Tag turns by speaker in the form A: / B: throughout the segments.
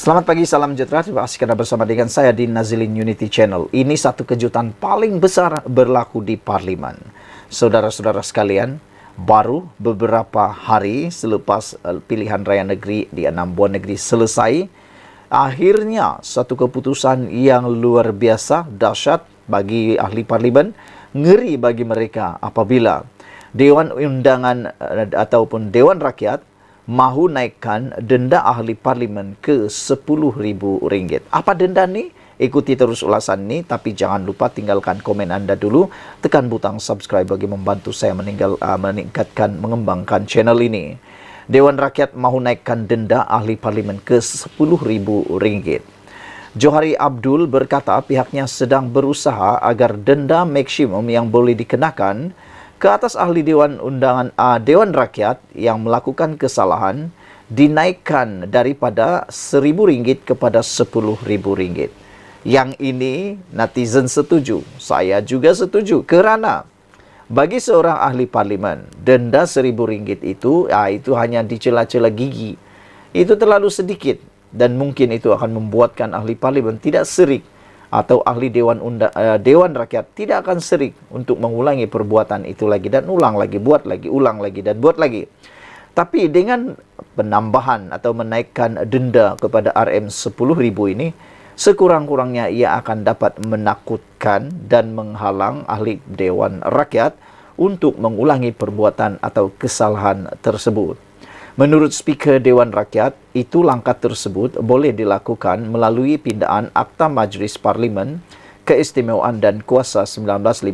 A: Selamat pagi, salam sejahtera. Terima kasih karena bersama dengan saya di Nazilin Unity Channel. Ini satu kejutan paling besar berlaku di Parlimen. Saudara-saudara sekalian, baru beberapa hari selepas pilihan raya negeri di 6 buah negeri selesai, akhirnya satu keputusan yang luar biasa, dahsyat bagi ahli Parlimen, ngeri bagi mereka apabila Dewan Undangan ataupun Dewan Rakyat mahu naikkan denda ahli Parlimen ke RM10,000. Apa denda ni? Ikuti terus ulasan ni, tapi jangan lupa tinggalkan komen anda dulu. Tekan butang subscribe bagi membantu saya meningkatkan, mengembangkan channel ini. Dewan Rakyat mahu naikkan denda ahli Parlimen ke RM10,000. Johari Abdul berkata pihaknya sedang berusaha agar denda maksimum yang boleh dikenakan ke atas ahli Dewan Dewan Rakyat yang melakukan kesalahan dinaikkan daripada RM1,000 kepada RM10,000. Yang ini netizen setuju, saya juga setuju, kerana bagi seorang ahli Parlimen denda RM1,000 itu hanya dicela-cela gigi. Itu terlalu sedikit dan mungkin itu akan membuatkan ahli Parlimen tidak serik, atau ahli Dewan Rakyat tidak akan serik untuk mengulangi perbuatan itu lagi dan ulang lagi, buat lagi, ulang lagi dan buat lagi. Tapi dengan penambahan atau menaikkan denda kepada RM10,000 ini, sekurang-kurangnya ia akan dapat menakutkan dan menghalang ahli Dewan Rakyat untuk mengulangi perbuatan atau kesalahan tersebut. Menurut Speaker Dewan Rakyat, itu langkah tersebut boleh dilakukan melalui pindaan Akta Majlis Parlimen Keistimewaan dan Kuasa 1952.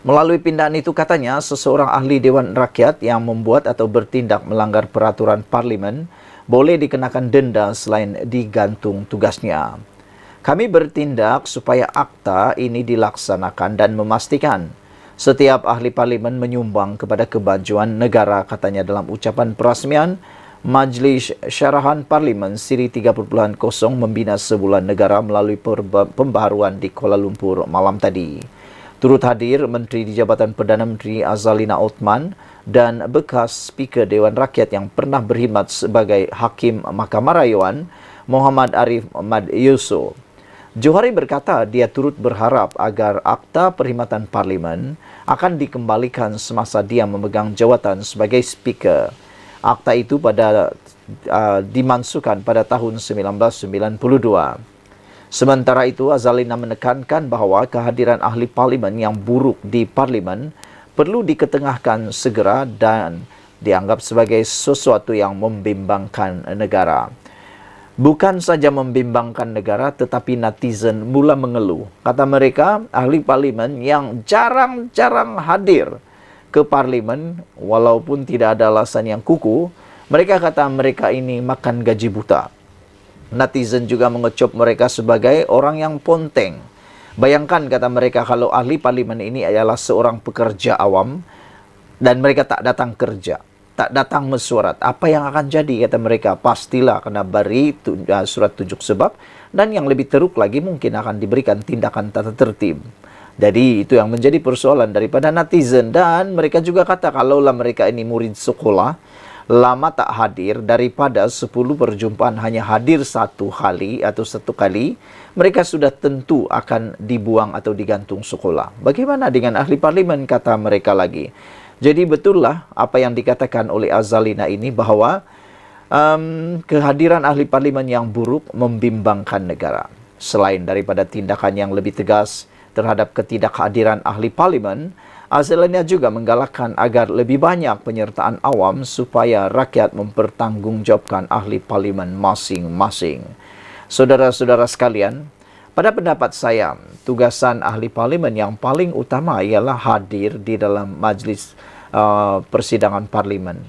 A: Melalui pindaan itu katanya, seseorang ahli Dewan Rakyat yang membuat atau bertindak melanggar peraturan Parlimen boleh dikenakan denda selain digantung tugasnya. Kami bertindak supaya akta ini dilaksanakan dan memastikan setiap ahli Parlimen menyumbang kepada kemajuan negara, katanya dalam ucapan perasmian Majlis Syarahan Parlimen Siri 3.0 membina sebuah negara melalui pembaharuan di Kuala Lumpur malam tadi. Turut hadir Menteri di Jabatan Perdana Menteri Azalina Othman dan bekas Speaker Dewan Rakyat yang pernah berkhidmat sebagai Hakim Mahkamah Rayuan Muhammad Arif Ahmad Yusof. Johari berkata dia turut berharap agar Akta Perkhidmatan Parlimen akan dikembalikan semasa dia memegang jawatan sebagai Speaker. Akta itu dimansuhkan pada tahun 1992. Sementara itu, Azalina menekankan bahawa kehadiran ahli Parlimen yang buruk di Parlimen perlu diketengahkan segera dan dianggap sebagai sesuatu yang membimbangkan negara. Bukan saja membimbangkan negara, tetapi netizen mula mengeluh. Kata mereka, ahli Parlimen yang jarang-jarang hadir ke Parlimen, walaupun tidak ada alasan yang kukuh, mereka kata mereka ini makan gaji buta. Netizen juga mengecop mereka sebagai orang yang ponteng. Bayangkan, kata mereka, kalau ahli Parlimen ini adalah seorang pekerja awam dan mereka tak datang kerja, tak datang mesyuarat, apa yang akan jadi, kata mereka? Pastilah kena beri surat tunjuk sebab, dan yang lebih teruk lagi mungkin akan diberikan tindakan tata tertib. Jadi itu yang menjadi persoalan daripada netizen. Dan mereka juga kata kalaulah mereka ini murid sekolah, lama tak hadir, daripada 10 perjumpaan hanya hadir satu kali, mereka sudah tentu akan dibuang atau digantung sekolah. Bagaimana dengan ahli Parlimen, kata mereka lagi. Jadi betullah apa yang dikatakan oleh Azalina ini, bahawa kehadiran ahli Parlimen yang buruk membimbangkan negara. Selain daripada tindakan yang lebih tegas terhadap ketidakhadiran ahli Parlimen, Azalina juga menggalakkan agar lebih banyak penyertaan awam supaya rakyat mempertanggungjawabkan ahli Parlimen masing-masing. Saudara-saudara sekalian, pada pendapat saya, tugasan ahli Parlimen yang paling utama ialah hadir di dalam majlis persidangan Parlimen.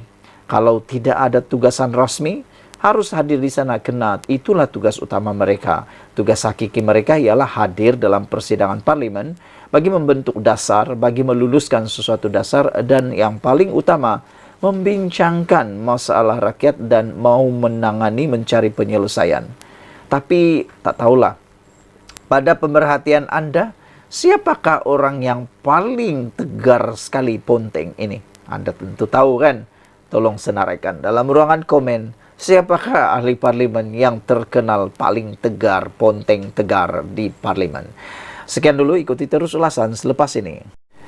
A: Kalau tidak ada tugasan rasmi, harus hadir di sana, kena itulah tugas utama mereka. Tugas hakiki mereka ialah hadir dalam persidangan Parlimen bagi membentuk dasar, bagi meluluskan sesuatu dasar, dan yang paling utama, membincangkan masalah rakyat dan mau menangani, mencari penyelesaian. Tapi tak tahulah, pada pemerhatian anda, siapakah orang yang paling tegar sekali ponteng ini? Anda tentu tahu kan? Tolong senaraikan dalam ruangan komen Siapakah ahli parlimen yang terkenal paling tegar, ponteng tegar di parlimen? Sekian dulu, ikuti terus ulasan selepas ini.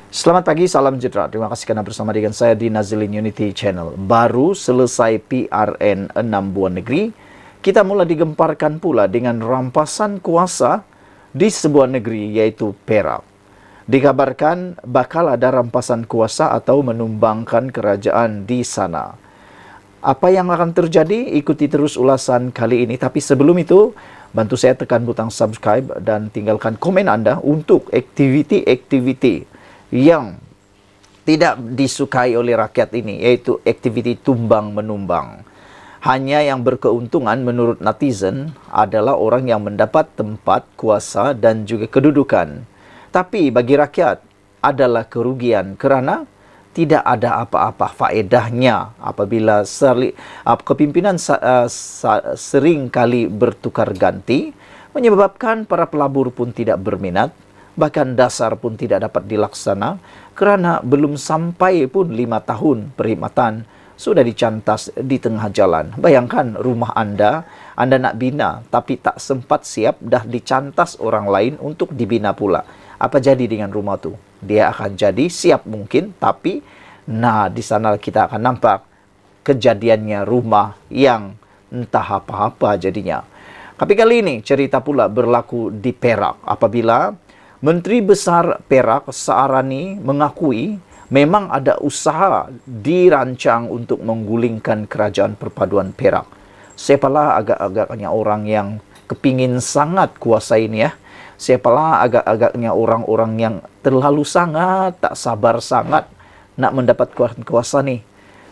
A: Selamat pagi, salam sejahtera. Terima kasih karena bersama dengan saya di Nazilin Unity Channel. Baru selesai PRN 6 buah negeri, kita mulai digemparkan pula dengan rampasan kuasa di sebuah negeri, yaitu Perak. Dikabarkan bakal ada rampasan kuasa atau menumbangkan kerajaan di sana. Apa yang akan terjadi? Ikuti terus ulasan kali ini. Tapi sebelum itu, bantu saya tekan butang subscribe dan tinggalkan komen Anda untuk aktiviti-aktiviti yang tidak disukai oleh rakyat ini, yaitu aktiviti tumbang-menumbang. Hanya yang berkeuntungan menurut netizen adalah orang yang mendapat tempat, kuasa dan juga kedudukan. Tapi bagi rakyat adalah kerugian kerana tidak ada apa-apa faedahnya apabila kepimpinan sering kali bertukar ganti, menyebabkan para pelabur pun tidak berminat, bahkan dasar pun tidak dapat dilaksana kerana belum sampai pun 5 tahun perkhidmatan sudah dicantas di tengah jalan. Bayangkan rumah anda nak bina tapi tak sempat siap, dah dicantas orang lain untuk dibina pula. Apa jadi dengan rumah tu? Dia akan jadi siap mungkin, tapi di sana kita akan nampak kejadiannya rumah yang entah apa-apa jadinya. Tapi kali ini cerita pula berlaku di Perak apabila Menteri Besar Perak Saarani mengakui memang ada usaha dirancang untuk menggulingkan kerajaan perpaduan Perak. Siapalah agak-agaknya orang yang kepingin sangat kuasa ini ya. Siapalah agak-agaknya orang-orang yang terlalu sangat tak sabar sangat nak mendapat kuasa ni.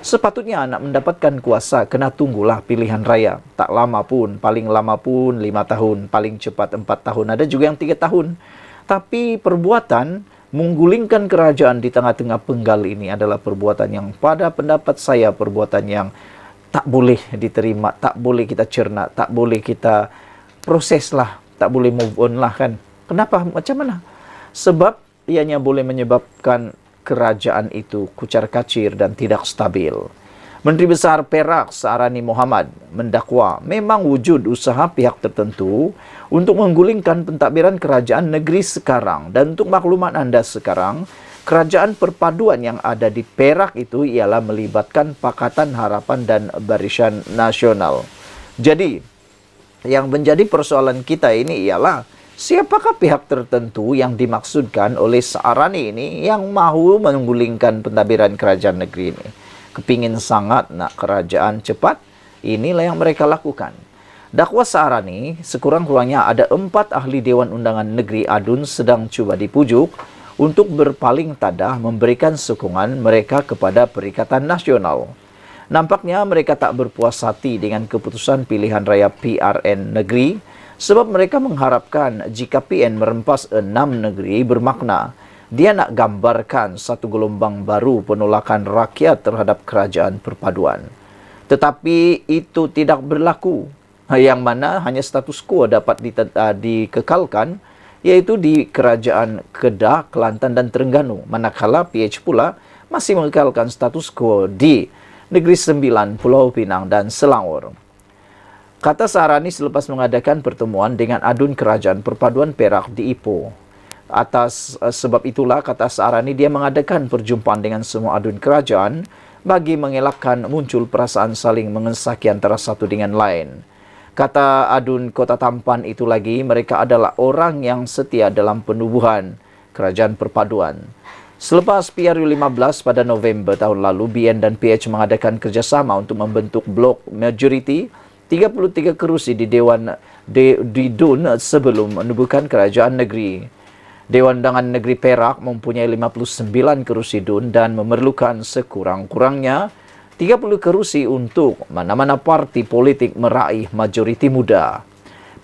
A: Sepatutnya nak mendapatkan kuasa kena tunggulah pilihan raya. Tak lama pun, paling lama pun 5 tahun, paling cepat 4 tahun, ada juga yang 3 tahun. Tapi perbuatan menggulingkan kerajaan di tengah-tengah penggal ini adalah perbuatan yang pada pendapat saya perbuatan yang tak boleh diterima, tak boleh kita cerna, tak boleh kita proses lah, tak boleh move on lah kan. Kenapa? Macam mana? Sebab ianya boleh menyebabkan kerajaan itu kucar-kacir dan tidak stabil. Menteri Besar Perak Saarani Mohamad mendakwa memang wujud usaha pihak tertentu untuk menggulingkan pentadbiran kerajaan negeri sekarang. Dan untuk maklumat anda sekarang, kerajaan perpaduan yang ada di Perak itu ialah melibatkan Pakatan Harapan dan Barisan Nasional. Jadi, yang menjadi persoalan kita ini ialah siapakah pihak tertentu yang dimaksudkan oleh Saarani ini yang mahu menggulingkan pentadbiran kerajaan negeri ini. Kepingin sangat nak kerajaan cepat, inilah yang mereka lakukan. Dakwa Saarani, sekurang-kurangnya ada 4 ahli Dewan Undangan Negeri ADUN sedang cuba dipujuk untuk berpaling tadah memberikan sokongan mereka kepada Perikatan Nasional. Nampaknya mereka tak berpuas hati dengan keputusan pilihan raya PRN negeri sebab mereka mengharapkan jika PN merempas 6 negeri bermakna dia nak gambarkan satu gelombang baru penolakan rakyat terhadap kerajaan perpaduan. Tetapi itu tidak berlaku. Yang mana hanya status quo dapat dikekalkan, yaitu di kerajaan Kedah, Kelantan dan Terengganu. Manakala PH pula masih mengekalkan status quo di Negeri Sembilan, Pulau Pinang dan Selangor. Kata Saarani selepas mengadakan pertemuan dengan adun kerajaan perpaduan Perak di Ipoh. Atas sebab itulah, kata Saarani, dia mengadakan perjumpaan dengan semua adun kerajaan bagi mengelakkan muncul perasaan saling mengesaki antara satu dengan lain. Kata adun Kota Tampan itu lagi, mereka adalah orang yang setia dalam penubuhan kerajaan perpaduan. Selepas PRU 15 pada November tahun lalu, BN dan PH mengadakan kerjasama untuk membentuk blok majoriti 33 kerusi di DUN sebelum menubuhkan kerajaan negeri. Dewan Undangan Negeri Perak mempunyai 59 kerusi DUN dan memerlukan sekurang-kurangnya 30 kerusi untuk mana-mana parti politik meraih majoriti muda.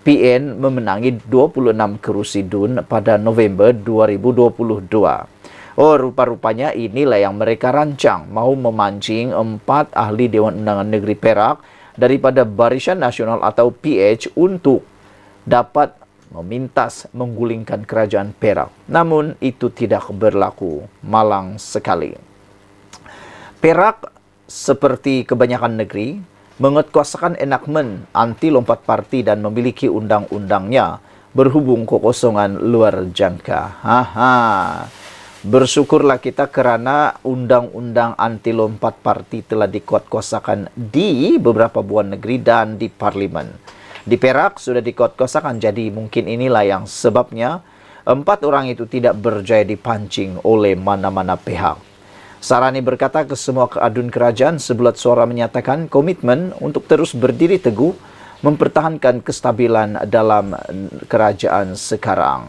A: PN memenangi 26 kerusi DUN pada November 2022. Oh, rupa-rupanya inilah yang mereka rancang, mahu memancing 4 ahli Dewan Undangan Negeri Perak daripada Barisan Nasional atau PH untuk dapat memintas menggulingkan kerajaan Perak. Namun itu tidak berlaku, malang sekali. Perak seperti kebanyakan negeri menguatkuasakan enakmen anti lompat parti dan memiliki undang-undangnya berhubung kekosongan luar jangka. Bersyukurlah kita kerana undang-undang anti lompat parti telah dikuatkuasakan di beberapa buah negeri dan di parlimen. Di Perak sudah dikuatkuasakan, jadi mungkin inilah yang sebabnya 4 orang itu tidak berjaya dipancing oleh mana-mana pihak. Sarani berkata ke semua adun kerajaan sebulat suara menyatakan komitmen untuk terus berdiri teguh mempertahankan kestabilan dalam kerajaan sekarang.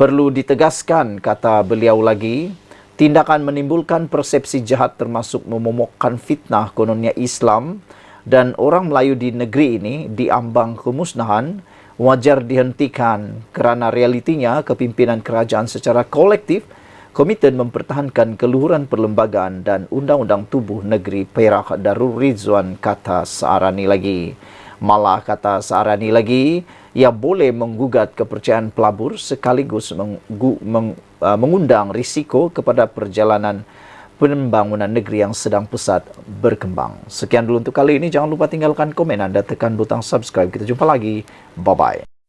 A: Perlu ditegaskan, kata beliau lagi, tindakan menimbulkan persepsi jahat termasuk memomokkan fitnah kononnya Islam dan orang Melayu di negeri ini diambang kemusnahan wajar dihentikan kerana realitinya kepimpinan kerajaan secara kolektif komited mempertahankan keluhuran perlembagaan dan undang-undang tubuh negeri Perak Darul Rizwan, kata Saarani lagi. Malah kata Saarani lagi, ia boleh menggugat kepercayaan pelabur sekaligus mengundang risiko kepada perjalanan pembangunan negeri yang sedang pesat berkembang. Sekian dulu untuk kali ini. Jangan lupa tinggalkan komen Anda, tekan butang subscribe. Kita jumpa lagi. Bye-bye.